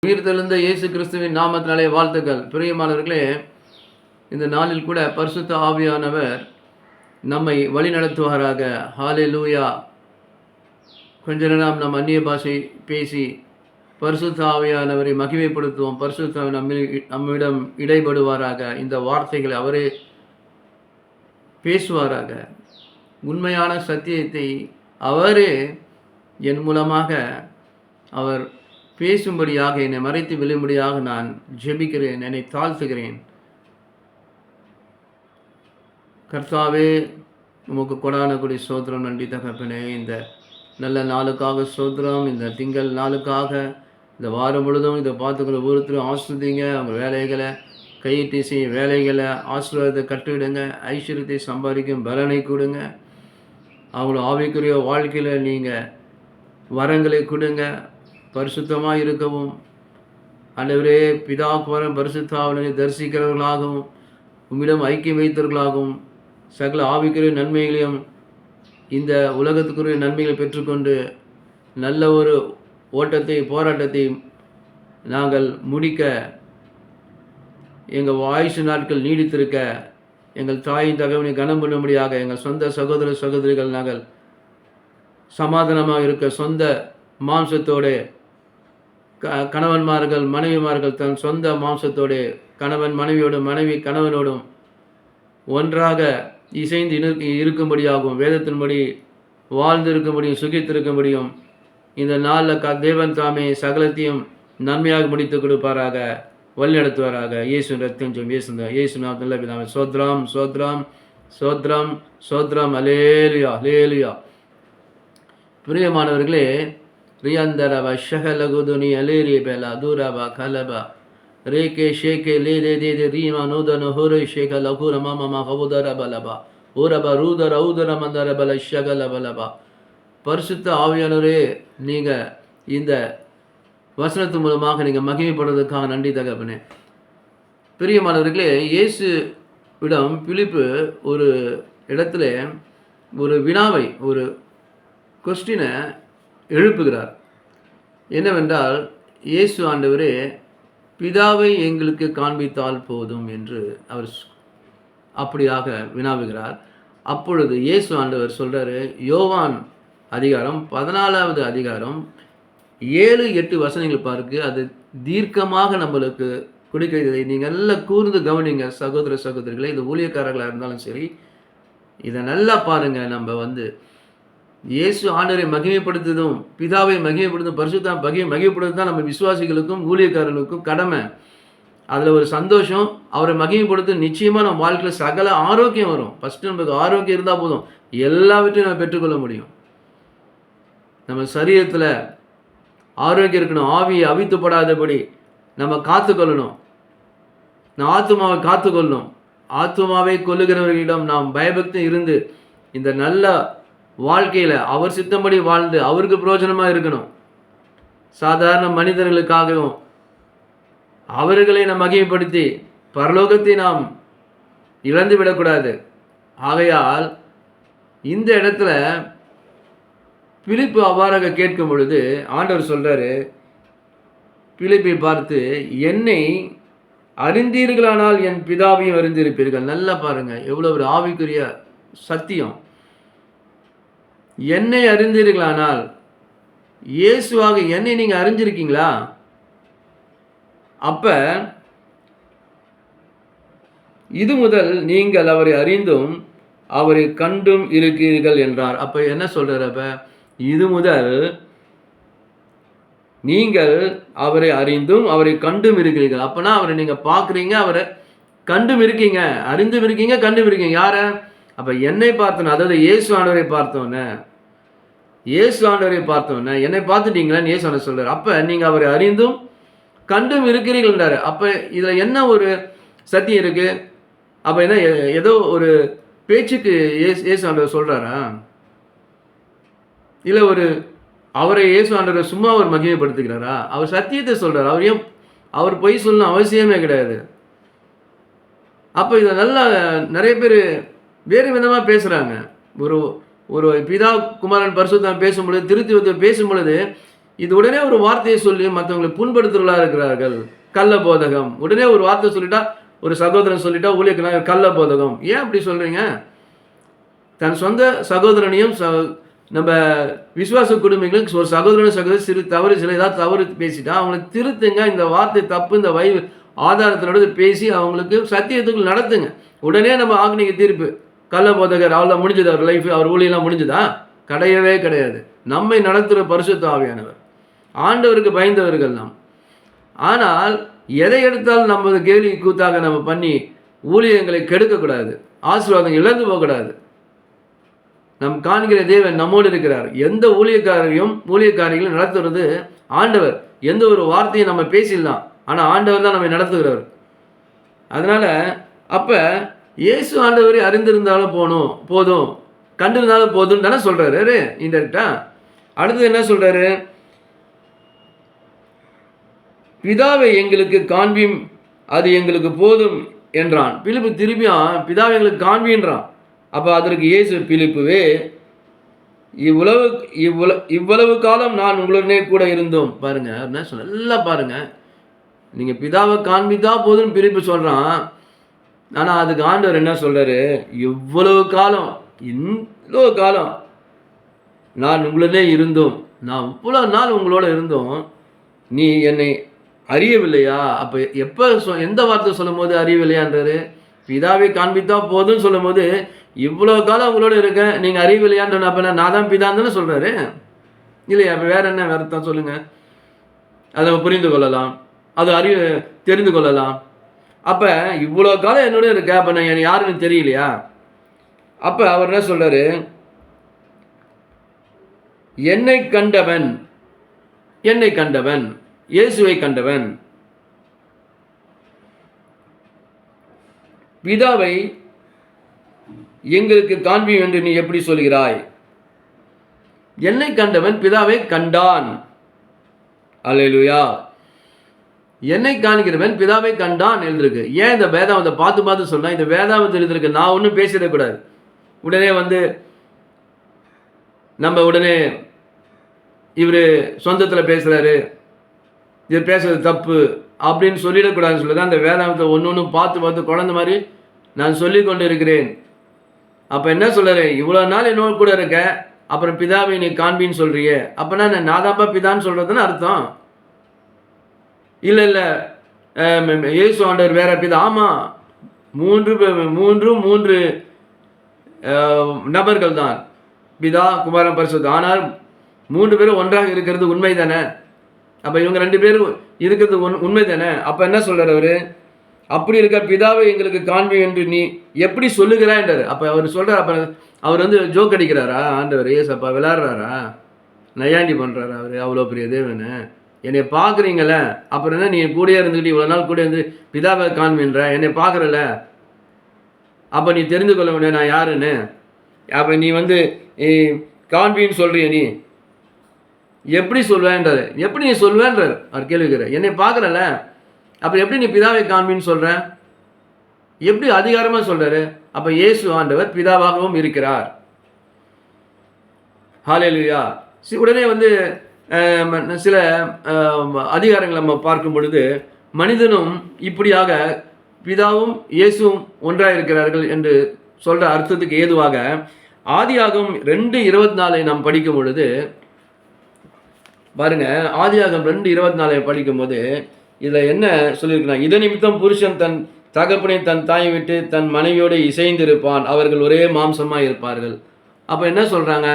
உயிர்த்தெழுந்த இயேசு கிறிஸ்துவின் நாமத்தினாலே வாழ்த்துக்கள். பிரியமானவர்களே, இந்த நாளில் கூட பரிசுத்த ஆவியானவர் நம்மை வழிநடத்துவாராக. ஹல்லேலூயா. கொஞ்ச நேரம் நம் அந்நிய பாஷை பேசி பரிசுத்த ஆவியானவரை மகிமைப்படுத்துவோம். பரிசுத்த நம்மிடம் இடைபடுவாராக. இந்த வார்த்தைகளை அவரே பேசுவாராக. உண்மையான சத்தியத்தை அவரே என் மூலமாக அவர் பேசும்படியாக, என்னை மறைத்து விழும்படியாக நான் ஜெபிக்கிறேன், என்னை தாழ்த்துகிறேன். கர்த்தாவே, உமக்கு கொடான கொடி சோத்திரம். நன்றி தகப்பனே. இந்த நல்ல நாளுக்காக சோத்திரம். இந்த திங்கள் நாளுக்காக, இந்த வாரம் முழுதும் இதை பார்த்துக்கிற ஒவ்வொருத்தரும் ஆசிர்வதிங்க. அவங்க வேலைகளை கையிட்டு செய்ய வேலைகளை ஆசீர்வாதத்தை கட்டுவிடுங்க. ஐஸ்வர்யத்தை சம்பாதிக்கும் பலனை கொடுங்க. அவங்கள ஆவிக்குரிய வாழ்க்கையில் நீங்கள் வரங்களை கொடுங்க. பரிசுத்தமாக இருக்கவும், ஆண்டவரே, பிதா குமாரன் பரிசுத்தாவினை தரிசிக்கிறவர்களாகவும், உம்மிடம் ஐக்கியம் வைத்தவர்களாகவும், சகல ஆவிக்குரிய நன்மைகளையும் இந்த உலகத்துக்குரிய நன்மைகளை பெற்றுக்கொண்டு நல்ல ஒரு போராட்டத்தை நாங்கள் முடிக்க, எங்கள் ஆயுசு நாட்கள் நீடித்திருக்க, எங்கள் தாயின் தகவனை கனம் பண்ணும்படியாக, எங்கள் சொந்த சகோதர சகோதரிகள் நாங்கள் சமாதானமாக இருக்க, சொந்த மாம்சத்தோடு கணவன்மார்கள் மனைவிமார்கள் தன் சொந்த மாம்சத்தோடு கணவன் மனைவியோடும் மனைவி கணவனோடும் ஒன்றாக இசைந்து இருக்கும்படியாகவும், வேதத்தின்படி வாழ்ந்து இருக்கும்படியும் சுகித்திருக்கும்படியும் இந்த நாளில் தேவன் தாமே சகலத்தையும் நன்மையாக முடித்து கொடுப்பாராக, வழிநடத்துவாராக. இயேசு ரத்தம் இயேசு நல்ல பிதாவே. சோத்ரம் சோத்ரம் சோத்ரம் சோத்ரம். அலேலுயா அலேலுயா. பிரியமானவர்களே, ரியாந்தரவா ஷகலகுதுனி அலேரிய பேலா தூரவா கலபா ரேகே ஷேகே லே லே தே தே ரீமா நூதன ஹோரை ஷேக லகுர மாமா ஹவுதர பலபா ஊரபா ரூதர ஊதர மந்தர பல ஷகல பலபா. பரிசுத்த ஆவியானவரே, நீங்கள் இந்த வசனத்து மூலமாக நீங்கள் மகிமைப்படுவதற்காக நன்றி தகப்பனே. பிரியமானவர்களே, இயேசுவிடம் பிலிப்பு ஒரு இடத்துல ஒரு வினாவை, ஒரு கொஸ்டினை எழுப்புகிறார். என்னவென்றால், இயேசு ஆண்டவரே, பிதாவை எங்களுக்கு காண்பித்தால் போதும் என்று அவர் அப்படியாக வினாவுகிறார். அப்பொழுது இயேசு ஆண்டவர் சொல்கிறாரு, யோவான் அதிகாரம் 14வது அதிகாரம் 7-8 வசனங்கள் பாருக்கு. அது தீர்க்கமாக நம்மளுக்கு கொடுக்கிறதை நீங்கள் நல்லா கூர்ந்து கவனிங்க சகோதர சகோதரிகளை. இது ஊழியக்காரர்களாக இருந்தாலும் சரி, இதை நல்லா பாருங்கள். நம்ம இயேசு ஆண்டவரை மகிமைப்படுத்துவதும் பிதாவை மகிமைப்படுத்தும் பரிசுத்த மகிமைப்படுத்தும் தான் நம்ம விசுவாசிகளுக்கும் ஊழியக்காரர்களுக்கும் கடமை. அதில் ஒரு சந்தோஷம். அவரை மகிமைப்படுத்த நிச்சயமாக நம்ம வாழ்க்கையில் சகல ஆரோக்கியம் வரும். ஃபஸ்ட்டு நமக்கு ஆரோக்கியம் இருந்தால் போதும், எல்லாவற்றையும் நம்ம பெற்றுக்கொள்ள முடியும். நம்ம சரீரத்தில் ஆரோக்கியம் இருக்கணும். ஆவியை அவித்துப்படாதபடி நம்ம காத்துக்கொள்ளணும். நம்ம ஆத்துமாவை காத்துக்கொள்ளணும். ஆத்துமாவை கொல்லுகிறவர்களிடம் நாம் பயபக்தி இருந்து இந்த நல்ல வாழ்க்கையில் அவர் சித்தம்படி வாழ்ந்து அவருக்கு பிரயோஜனமாக இருக்கணும். சாதாரண மனிதர்களுக்காகவும் அவர்களை நாம் மகிமைப்படுத்தி பரலோகத்தை நாம் இழந்து விடக்கூடாது. ஆகையால் இந்த இடத்துல பிலிப்பு அவ்வாறாக கேட்கும் பொழுது ஆண்டவர் சொல்கிறாரு, பிலிப்பை பார்த்து, என்னை அறிந்தீர்களானால் என் பிதாவையும் அறிந்திருப்பீர்கள். நல்லா பாருங்கள், எவ்வளோ ஒரு ஆவிக்குரிய சத்தியம். என்னை அறிந்தீர்களானால், இயேசுவாக என்னை நீங்கள் அறிஞ்சிருக்கீங்களா? அப்போ இது முதல் நீங்கள் அவரை அறிந்தும் அவரை கண்டும் இருக்கிறீர்கள் என்றார். அப்போ என்ன சொல்கிறார்? அப்போ இது முதல் நீங்கள் அவரை அறிந்தும் அவரை கண்டும் இருக்கிறீர்கள். அப்போனா அவரை நீங்கள் பார்க்குறீங்க, அவரை கண்டும் இருக்கீங்க, அறிந்தும் இருக்கீங்க, கண்டும் இருக்கீங்க. யாரை? அப்போ என்னை பார்த்தோன்னே, அதாவது இயேசு ஆண்டவரை பார்த்தோன்னே என்னை பார்த்துட்டீங்களான்னு இயேசு ஆண்டவர் சொல்கிறார். அப்போ நீங்கள் அவரை அறிந்தும் கண்டும் இருக்கிறீர்கள்ன்றார். அப்போ இதில் என்ன ஒரு சத்தியம் இருக்குது? அப்போ என்ன ஏதோ ஒரு பேச்சுக்கு இயேசு ஆண்டவர் சொல்கிறாரா? இல்லை அவரை இயேசு ஆண்டவர் சும்மா அவர் மகிமைப்படுத்துகிறாரா? அவர் சத்தியத்தை சொல்கிறார். அவர் பொய் சொல்லணும் அவசியமே கிடையாது. அப்போ இதை நல்லா நிறைய பேர் வேறு விதமாக பேசுகிறாங்க. ஒரு பிதா குமாரன் பரிசுத்தம் பேசும்பொழுது, திருத்துவத்தை பேசும்பொழுது இது உடனே ஒரு வார்த்தையை சொல்லி மற்றவங்களை புண்படுத்துறவர்களாக இருக்கிறார்கள். கள்ள போதகம். உடனே ஒரு வார்த்தை சொல்லிட்டா, ஒரு சகோதரன் சொல்லிட்டா ஊழியர்களாக கள்ள போதகம். ஏன் அப்படி சொல்றீங்க? தன் சொந்த சகோதரனையும் நம்ம விசுவாச குடும்பங்களுக்கு ஒரு சகோதரனும் சகோதரி சில ஏதாவது தவறு பேசிட்டா அவங்களை திருத்துங்க. இந்த வார்த்தை தப்பு, இந்த ஆதாரத்தினோட பேசி அவங்களுக்கு சத்தியத்துக்குள் நடத்துங்க. உடனே நம்ம ஆக்னிக தீர்ப்பு, கள்ள போதகர் அவ்வளோ முடிஞ்சது, அவர் லைஃப், அவர் ஊழியெல்லாம் முடிஞ்சுதா? கிடையவே கிடையாது. நம்மை நடத்துகிற பரிசுத்த ஆவியானவர். ஆண்டவருக்கு பயந்தவர்கள் நாம். ஆனால் எதை எடுத்தாலும் நம்ம கேலி கூத்தாக நம்ம பண்ணி ஊழியங்களை கெடுக்கக்கூடாது, ஆசீர்வாதம் இழந்து போகக்கூடாது. நம் காண்கிற தேவன் நம்மோடு இருக்கிறார். எந்த ஊழியக்காரிகளும் நடத்துறது ஆண்டவர். எந்த ஒரு வார்த்தையும் நம்ம பேசிடலாம், ஆனால் ஆண்டவர் தான் நம்மை நடத்துகிறவர். அதனால் அப்போ இயேசு ஆண்டவரை அறிந்திருந்தாலும் போதும், கண்டிருந்தாலும் போதும் தானே சொல்கிறாரு இன்டெரக்டா. அடுத்தது என்ன சொல்கிறாரு? பிதாவை எங்களுக்கு காண்பியும், அது எங்களுக்கு போதும் என்றான். பிலிப்பு திரும்பியும் பிதாவை எங்களுக்கு காண்பின்றான். அப்போ அதற்கு இயேசு, பிலிப்புவே, இவ்வளவு காலம் நான் உங்களுடனே கூட இருந்தோம். பாருங்க என்ன சொல்ல, நல்லா பாருங்க. நீங்கள் பிதாவை காண்பித்தா போதும் பிலிப்பு சொல்கிறான். ஆனால் அதுக்கு ஆண்டவர் என்ன சொல்கிறாரு? இவ்வளவு காலம் நான் உங்களுடனே இருந்தோம், நான் இவ்வளோ நாள் உங்களோட இருந்தோம், நீ என்னை அறியவில்லையா? அப்போ எப்போ எந்த வார்த்தை சொல்லும் போது அறியவில்லையான்றாரு? பிதாவை காண்பித்தா போதும்னு சொல்லும் போது இவ்வளோ காலம் உங்களோட இருக்கேன், நீங்கள் அறியவில்லையான்னு அப்போ நான் தான் பிதான்னு தானே சொல்கிறாரு இல்லையா? அப்போ வேற என்ன அர்த்தம் சொல்லுங்கள்? அதை புரிந்து கொள்ளலாம், அது தெரிந்து கொள்ளலாம். அப்போ இவ்வளோ காலம் என்னோட இருக்க, அப்போ நான் யாருன்னு தெரியலையா? அப்போ அவர் என்ன சொல்கிறாரு? என்னை கண்டவன் இயேசுவை கண்டவன், பிதாவை எங்களுக்கு காண்பியும் என்று நீ எப்படி சொல்கிறாய்? என்னை கண்டவன் பிதாவை கண்டான். அல்லேலூயா. என்னை காண்கிறவன் பிதாவை கண்டான் எழுதிருக்கு. ஏன் இந்த வேதாவத்தை பார்த்து சொன்னா? இந்த வேதாவத்தில் எழுதிருக்கு, நான் ஒன்றும் பேசிடக்கூடாது. உடனே நம்ம உடனே இவர் சொந்தத்தில் பேசுகிறாரு, இவர் பேசுறது தப்பு அப்படின்னு சொல்லிடக்கூடாதுன்னு சொல்லிதான் அந்த வேதாவத்தை ஒன்று பார்த்து குழந்தை மாதிரி நான் சொல்லி கொண்டு இருக்கிறேன். அப்போ என்ன சொல்கிறாரு? இவ்வளோ நாள் என்னோட கூட இருக்க, அப்புறம் பிதாவை நீ காண்பின்னு சொல்கிறியே, அப்போனா நான் தான்ப்பா பிதான்னு சொல்கிறதுன்னு அர்த்தம். இல்லை இயேசு ஆண்டவர் வேற பிதா. ஆமாம், மூன்று நபர்கள் தான், பிதா, குமாரன், பரிசுத்த. ஆனால் 3 பேரும் ஒன்றாக இருக்கிறது உண்மை தானே? அப்போ இவங்க 2 பேரும் இருக்கிறது உண்மை தானே? அப்போ என்ன சொல்கிறார் அவர்? அப்படி இருக்க பிதாவை எங்களுக்கு காண்பி என்று நீ எப்படி சொல்லுகிறான்றார். அப்போ அவர் சொல்கிறார். அப்போ அவர் ஜோக் அடிக்கிறாரா ஆண்டவர்? ஏசப்பா விளையாடுறாரா, நையாண்டி பண்ணுறாரா அவர்? அவ்வளோ பெரிய தேவனு என்னை பார்க்குறீங்களே, அப்புறம் என்ன நீ கூட இருந்துக்கிட்டு இவ்வளோ நாள் கூட இருந்து பிதாவை காண்பின்ற, என்னை பார்க்குறல, அப்போ நீ தெரிந்து கொள்ள முடியாது நான் யாருன்னு. அப்போ நீ காண்பின்னு சொல்கிறிய, நீ எப்படி சொல்வேன்றார்? எப்படி நீ சொல்வேன்றார் அவர் கேள்விக்கிறார். என்னை பார்க்குறல, அப்போ எப்படி நீ பிதாவை காண்பின்னு சொல்கிற? எப்படி அதிகாரமாக சொல்கிறாரு? அப்போ இயேசு ஆண்டவர் பிதாவாகவும் இருக்கிறார். ஹல்லேலூயா. உடனே சில அதிகாரங்களை நம்ம பார்க்கும் பொழுது மனிதனும் இப்படியாக பிதாவும் இயேசுவும் ஒன்றாக இருக்கிறார்கள் என்று சொல்கிற அர்த்தத்துக்கு ஏதுவாக ஆதியாகமம் 2:24 நாம் படிக்கும் பொழுது பாருங்க, ஆதியாகமம் 2:24 படிக்கும்போது இதில் என்ன சொல்லியிருக்குன்னா, இதை நிமித்தம் புருஷன் தன் தகப்பனை தன் தாயை விட்டு தன் மனைவியோடு இசைந்திருப்பான், அவர்கள் ஒரே மாம்சமாக இருப்பார்கள். அப்போ என்ன சொல்கிறாங்க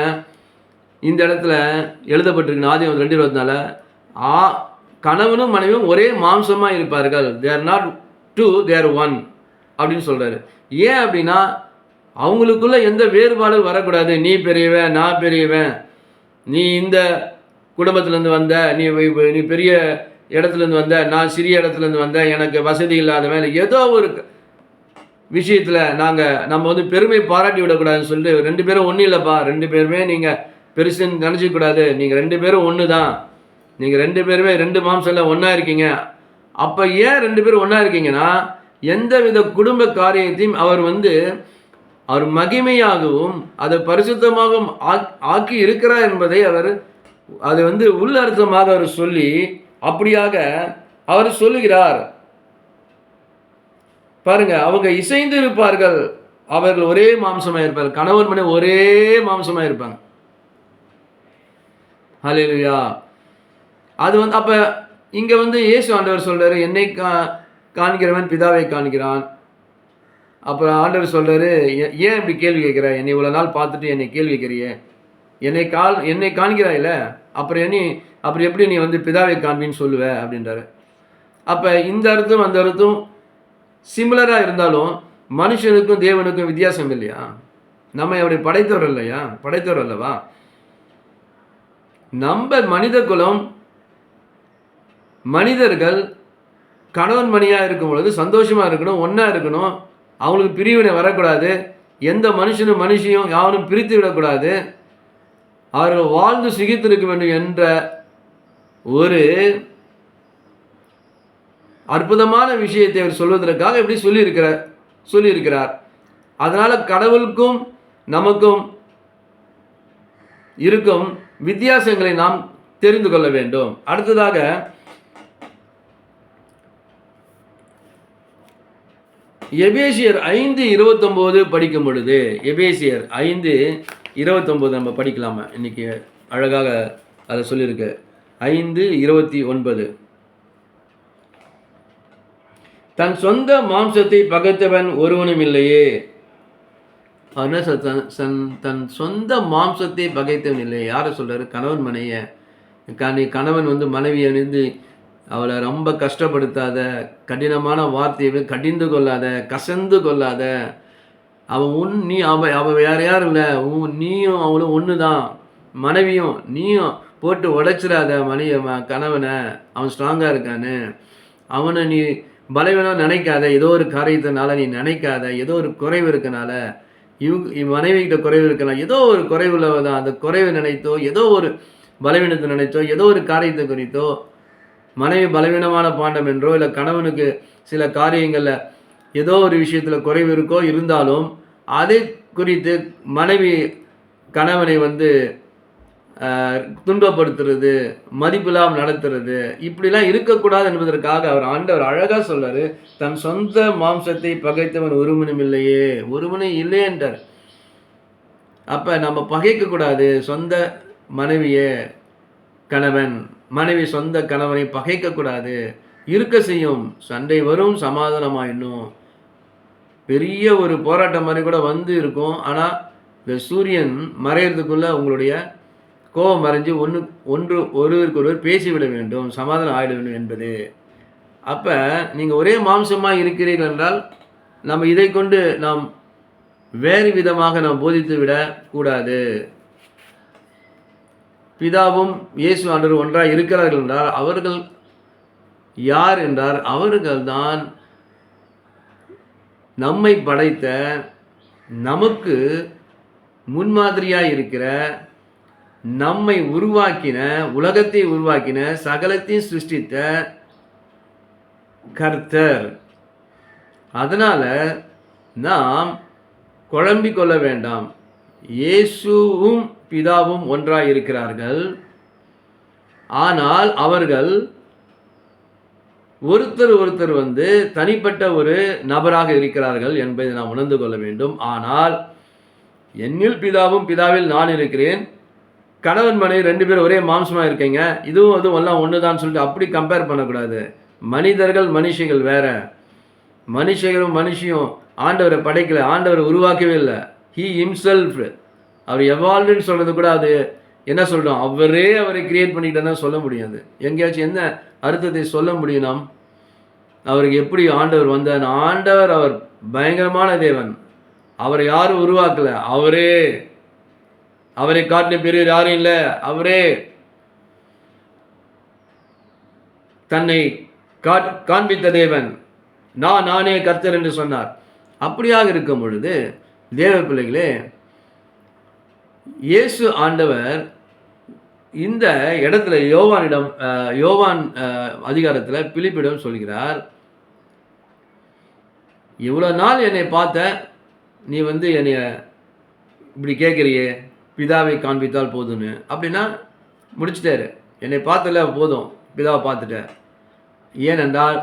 இந்த இடத்துல எழுதப்பட்டிருக்கு ஆதியாகமம் 2:24, கணவனும் மனைவியும் ஒரே மாம்சமாக இருப்பார்கள், they're not two, they're one அப்படின்னு சொல்கிறாரு. ஏன் அப்படின்னா அவங்களுக்குள்ள எந்த வேறுபாடும் வரக்கூடாது. நீ பெரியவன், நான் பெரியவன், நீ இந்த குடும்பத்துலேருந்து வந்த, நீ பெரிய இடத்துலேருந்து வந்த, நான் சிறிய இடத்துலேருந்து வந்தேன், எனக்கு வசதி இல்லாதவன், ஏதோ ஒரு விஷயத்தில் நம்ம பெருமை பாராட்டி விடக்கூடாதுன்னு சொல்லிட்டு 2 பேரும் ஒன்றும் இல்லைப்பா, 2 பேருமே நீங்கள் பெருசுன்னு நினச்சிக்கூடாது, நீங்கள் 2 பேரும் ஒன்று தான், நீங்கள் 2 பேருமே 2 மாம்சம்ல ஒன்றா இருக்கீங்க. அப்போ ஏன் 2 பேரும் ஒன்றா இருக்கீங்கன்னா, எந்த வித குடும்ப காரியத்தையும் அவர் மகிமையாகவும் அதை பரிசுத்தமாகவும் ஆக்கி இருக்கிறார் என்பதை அவர் அது வந்து உள்ளர்த்தமாக அவர் சொல்லி அப்படியாக அவர் சொல்லுகிறார். பாருங்க, அவங்க இசைந்து இருப்பார்கள், அவர்கள் ஒரே மாம்சமாக இருப்பார்கள். கணவன் மனைவி ஒரே மாம்சமாக இருப்பாங்க. ஹல்லேலூயா. அது வந்து அப்ப இங்க வந்து இயேசு ஆண்டவர் சொல்றாரு, என்னை காண்கிறவன் பிதாவை காண்கிறான். அப்புறம் ஆண்டவர் சொல்றாரு, ஏன் இப்படி கேள்வி கேட்கிற? என்னை இவ்வளவு நாள் பார்த்துட்டு என்னை கேள்வி கேட்கிறியே, என்னை காண்கிறாயில்ல, அப்புறம் எப்படி நீ வந்து பிதாவை காண்பின்னு சொல்லுவ அப்படின்றாரு. அப்ப இந்த அர்த்தம் அந்த அர்த்தம் சிமிலரா இருந்தாலும் மனுஷனுக்கும் தேவனுக்கும் வித்தியாசம் இல்லையா? நம்ம அப்படி படைத்தவர் அல்லவா? நம்ம மனித குலம், மனிதர்கள் கணவன் மணியா இருக்கும் பொழுது சந்தோஷமா இருக்கணும், ஒன்னா இருக்கணும், அவங்களுக்கு பிரிவினை வரக்கூடாது, எந்த மனுஷனும் மனுஷியும் யாரும் பிரித்து விடக்கூடாது, அவர்கள் வாழ்ந்து சுகித்திருக்க வேண்டும் என்ற ஒரு அற்புதமான விஷயத்தை அவர் சொல்வதற்காக எப்படி சொல்லியிருக்கிறார். அதனால கடவுளுக்கும் நமக்கும் இருக்கும் வித்தியாசங்களை நாம் தெரிந்து கொள்ள வேண்டும். அடுத்ததாக எபேசியர் 5:29 படிக்கும் பொழுது, எபேசியர் 5:29 நம்ம படிக்கலாமா? இன்னைக்கு அழகாக அதை சொல்லியிருக்கு. 5:29 தன் சொந்த மாம்சத்தை பகைத்தவன் ஒருவனும் இல்லையே. தன் சொந்த மாம்சத்தை பகைத்தவன் இல்லையே. யாரை சொல்றாரு? கணவன் மனைவிய. நீ கணவன் வந்து மனைவியை வந்து அவளை ரொம்ப கஷ்டப்படுத்தாத, கடினமான வார்த்தையை கடிந்து கொள்ளாத, கசந்து கொள்ளாத. அவ வேற யாரும் இல்லை, நீயும் அவளும் ஒன்று தான். மனைவியும் நீயும் போட்டு உடைச்சிடாத கணவனை. அவன் ஸ்ட்ராங்காக இருக்கான்னு அவனை நீ பலவீனம் நினைக்காத. ஏதோ ஒரு காரியத்தினால நீ நினைக்காத. ஏதோ ஒரு குறைவு இருக்கனால, மனைவிகிட்ட குறைவு இருக்கலாம், ஏதோ ஒரு குறைவுல தான். அந்த குறைவை நினைத்தோ, ஏதோ ஒரு பலவீனத்தை நினைத்தோ, ஏதோ ஒரு காரியத்தை குறித்தோ, மனைவி பலவீனமான பாண்டம் என்றோ, இல்லை கணவனுக்கு சில காரியங்களில் ஏதோ ஒரு விஷயத்தில் குறைவு இருக்கோ இருந்தாலும் அதை குறித்து மனைவி கணவனை வந்து துன்பப்படுத்துறது, மதிப்பில்லாமல் நடத்துறது, இப்படிலாம் இருக்கக்கூடாது என்பதற்காக ஆண்டவர் அழகாக சொல்றாரு, தன் சொந்த மாம்சத்தை பகைத்தவன் ஒருவனும் இல்லையே. ஒருவனும் இல்லையே என்றார். அப்ப நம்ம பகைக்க கூடாது. சொந்த மனைவியே கணவன், மனைவி சொந்த கணவனை பகைக்க கூடாது. இருக்க செய்யும், சண்டை வரும், சமாதானமாயிடும். பெரிய ஒரு போராட்டம் மாதிரி கூட வந்து இருக்கும். ஆனால் இந்த சூரியன் மறையிறதுக்குள்ள உங்களுடைய கோபம் மறைஞ்சு ஒருவருக்கொருவர் பேசிவிட வேண்டும், சமாதானம் ஆகிட வேண்டும் என்பது. அப்போ நீங்கள் ஒரே மாம்சமாக இருக்கிறீர்கள் என்றால் நம்ம இதை கொண்டு நாம் வேறு விதமாக நாம் போதித்து விடக்கூடாது. பிதாவும் இயேசு ஆண்டவர் ஒன்றாக இருக்கிறார்கள் என்றால் அவர்கள் யார் என்றார்? அவர்கள்தான் நம்மை படைத்த, நமக்கு முன்மாதிரியாக இருக்கிற, நம்மை உருவாக்கின, உலகத்தை உருவாக்கின, சகலத்தையும் சிருஷ்டித்த கர்த்தர். அதனால நாம் குழம்பிக் கொள்ள வேண்டாம். இயேசுவும் பிதாவும் ஒன்றாய் இருக்கிறார்கள். ஆனால் அவர்கள் ஒருத்தர் வந்து தனிப்பட்ட ஒரு நபராக இருக்கிறார்கள் என்பதை நாம் உணர்ந்து கொள்ள வேண்டும். ஆனால் என்னில் பிதாவும் பிதாவில் நான் இருக்கிறேன், கணவன் மனைவி 2 பேரும் ஒரே மாம்சமாக இருக்கீங்க, இதுவும் அதுவும் எல்லாம் ஒன்று தான் சொல்லிட்டு அப்படி கம்பேர் பண்ணக்கூடாது. மனிதர்கள் மனுஷிகள் வேற. மனுஷங்களும் மனுஷியும் ஆண்டவரை படைக்கல, ஆண்டவரை உருவாக்கவே இல்லை. ஹீ ஹிம்செல்ஃப், அவர் எவால்வ்டுன்னு சொல்கிறது கூட அது என்ன சொல்கிறோம், அவரை கிரியேட் பண்ணிக்கிட்டு தான் சொல்ல முடியாது. எங்கேயாச்சும் என்ன அர்த்தத்தை சொல்ல முடியும் நாம்? அவருக்கு எப்படி ஆண்டவர் வந்தார்? ஆண்டவர் அவர் பயங்கரமான தேவன். அவரை யாரும் உருவாக்கல, அவரை காட்டின பெரியவர் யாரும் இல்லை. அவரே தன்னை காண்பித்த தேவன். நானே கர்த்தர் என்று சொன்னார். அப்படியாக இருக்கும் பொழுது தேவ பிள்ளைகளே, இயேசு ஆண்டவர் இந்த இடத்துல யோவான் அதிகாரத்தில் பிலிப்பிடம் சொல்கிறார், இவ்வளோ நாள் என்னை பார்த்த நீ வந்து என்னை இப்படி கேட்குறியே, பிதாவை காண்பித்தால் போதுன்னு. அப்படின்னா முடிச்சிட்டாரு. என்னை பார்த்தல போதும், பிதாவை பார்த்துட்டேன். ஏனென்றால்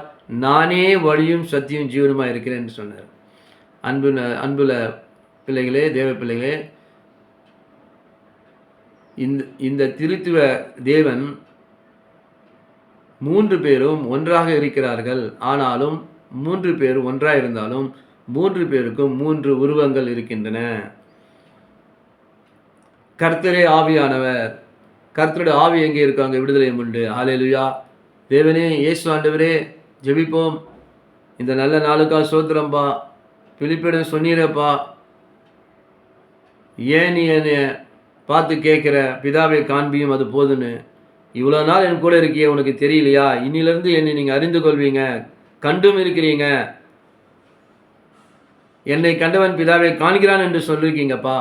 நானே வழியும் சத்தியம் ஜீவனுமாக இருக்கிறேன் என்று சொன்னார். அன்புள்ள பிள்ளைகளே, தேவ பிள்ளைகளே, இந்த திருத்துவ தேவன் 3 பேரும் ஒன்றாக இருக்கிறார்கள். ஆனாலும் 3 பேர் ஒன்றாக இருந்தாலும் 3 பேருக்கும் 3 உருவங்கள் இருக்கின்றன. கர்த்தரே ஆவியானவர். கர்த்தருடைய ஆவி எங்கே இருக்காங்க? விடுதலை உண்டு. ஹல்லேலூயா. தேவனே, இயேசு ஆண்டவரே, ஜெபிப்போம். இந்த நல்ல நாளுக்கா சோத்திரம்பா. பிலிப்பிடம் சொன்னீரப்பா, ஏன் நீ என்னை பார்த்து கேட்குற, பிதாவை காண்பியும் அது போதுன்னு. இவ்வளோ நாள் என் கூட இருக்கியே, உனக்கு தெரியலையா? இன்னிலிருந்து என்னை நீங்கள் அறிந்து கொள்வீங்க, கண்டும் இருக்கிறீங்க. என்னை கண்டவன் பிதாவை காண்கிறான் என்று சொல்லியிருக்கீங்கப்பா.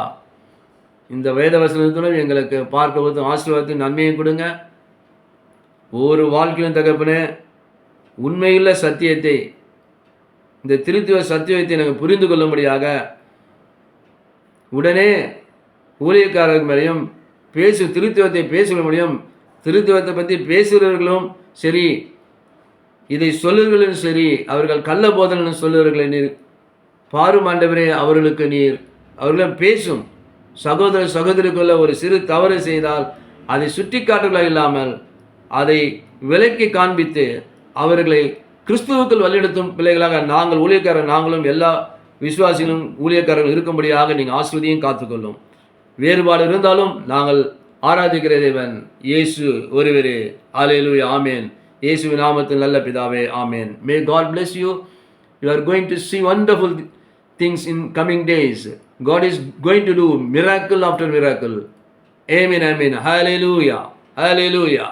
இந்த வேத வசனத்திலும் எங்களுக்கு பார்க்க ஆசீர்வாதத்தின் நன்மையும் கொடுங்க. ஒவ்வொரு வாழ்க்கையிலும் தகப்பனே, உண்மையுள்ள சத்தியத்தை, இந்த திருத்துவ சத்தியத்தை நாங்கள் புரிந்து கொள்ளும்படியாக உடனே ஊழியக்காரர்கள் மேலேயும் திருத்துவத்தை பேசும்படியும், திருத்துவத்தை பற்றி பேசுகிறவர்களும் சரி, இதை சொல்லுவர்களும் சரி, அவர்கள் கள்ள போதனை சொல்லுவர்களை நீர் பாரும் ஆண்டவரே. அவர்களும் பேசும் சகோதரிக்குள்ள ஒரு சிறு தவறு செய்தால் அதை சுட்டி காட்டுகளாக இல்லாமல் அதை விலக்கி காண்பித்து அவர்களை கிறிஸ்துவுக்குள் வழிநடத்தும் பிள்ளைகளாக நாங்கள் ஊழியக்காரர், நாங்களும் எல்லா விசுவாசிகளும் ஊழியக்காரர்கள் இருக்கும்படியாக நீங்கள் ஆசீர்வதியும் காத்துக்கொள்ளும். வேறுபாடு இருந்தாலும் நாங்கள் ஆராதிக்கிற தேவன் இயேசு ஒருவரே. ஹல்லேலூயா. ஆமென். இயேசுவின் நாமத்தில் நல்ல பிதாவே. ஆமென். May God bless you. You are going to see wonderful things in coming days. God is going to do miracle after miracle. Amen. Amen. Hallelujah. Hallelujah.